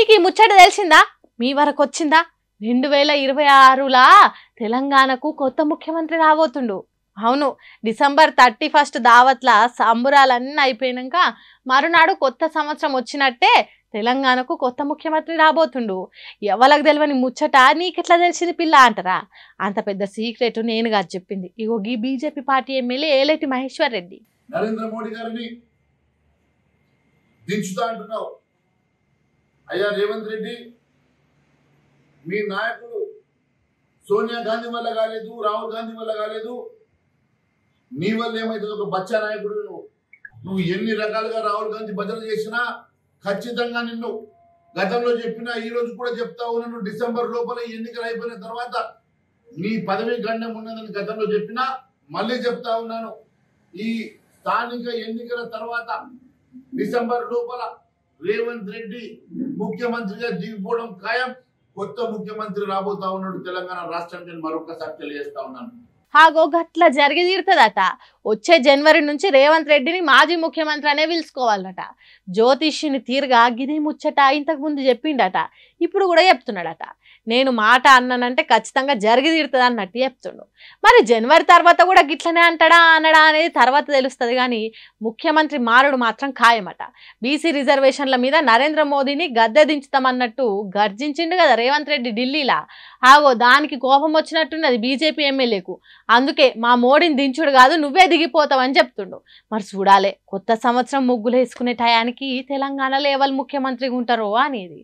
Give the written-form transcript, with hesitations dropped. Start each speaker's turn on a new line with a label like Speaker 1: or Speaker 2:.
Speaker 1: మీకు ఈ ముచ్చట తెలిసిందా? మీ వరకు వచ్చిందా? 2026లా తెలంగాణకు కొత్త ముఖ్యమంత్రి రాబోతుండు. అవును, డిసెంబర్ 31 దావత్ల సంబురాలన్నీ అయిపోయినాక మరునాడు కొత్త సంవత్సరం వచ్చినట్టే తెలంగాణకు కొత్త ముఖ్యమంత్రి రాబోతుండు. ఎవరికి తెలియని ముచ్చట నీకెట్లా తెలిసింది పిల్ల అంటారా? అంత పెద్ద సీక్రెట్ నేను కాదు చెప్పింది. ఇగో ఈ BJP party MLA Eleti Maheshwar Reddy.
Speaker 2: Narendra Modi గారిని దించుతా అంటున్నావు. అయ్యా రేవంత్ రెడ్డి, మీ నాయకుడు సోనియా గాంధీ వల్ల కాలేదు, రాహుల్ గాంధీ వల్ల కాలేదు, నీ వల్ల ఏమైతుంది? ఒక బచ్చా నాయకుడు నువ్వు ఎన్ని రకాలుగా రాహుల్ గాంధీ భజన చేసినా ఖచ్చితంగా నిన్ను గతంలో చెప్పినా ఈ రోజు కూడా చెప్తా ఉన్నాను, డిసెంబర్ లోపల ఎన్నికలు అయిపోయిన తర్వాత నీ పదవి గండం ఉన్నదని గతంలో చెప్పినా మళ్ళీ చెప్తా ఉన్నాను. ఈ స్థానిక ఎన్నికల తర్వాత డిసెంబర్ లోపల రేవంత్ రెడ్డి ముఖ్యమంత్రిగా దిగిపోవడం ఖాయం. కొత్త ముఖ్యమంత్రి రాబోతా ఉన్నాడు తెలంగాణ రాష్ట్రానికి. నేను మరొకసారి తెలియజేస్తా ఉన్నాను.
Speaker 1: హాగో గట్ల జరిగి తీరుతుందట. వచ్చే జనవరి నుంచి రేవంత్ రెడ్డిని మాజీ ముఖ్యమంత్రి అనే పిలుచుకోవాలట. జ్యోతిష్యుని తీరుగా గిది ముచ్చట ఇంతకు ముందు చెప్పిండట, ఇప్పుడు కూడా చెప్తున్నాడట. నేను మాట అన్నానంటే ఖచ్చితంగా జరిగి తీరుతుంది అన్నట్టు చెప్తుండు. మరి జనవరి తర్వాత కూడా గిట్లనే అంటాడా అనడా అనేది తర్వాత తెలుస్తుంది, కానీ ముఖ్యమంత్రి మారుడు మాత్రం ఖాయమట. బీసీ రిజర్వేషన్ల మీద నరేంద్ర మోదీని గద్దె దించుతామన్నట్టు గర్జించిండు కదా రేవంత్ రెడ్డి ఢిల్లీలా. ఆగో దానికి కోపం వచ్చినట్టున్నది బీజేపీ ఎమ్మెల్యేకు. అందుకే మా మోడీని దించుడు కాదు, నువ్వే దిగిపోతావని చెప్తుండు. మరి చూడాలి కొత్త సంవత్సరం ముగ్గులు వేసుకునే టయానికి తెలంగాణలో ఎవరు ముఖ్యమంత్రిగా ఉంటారో అనేది.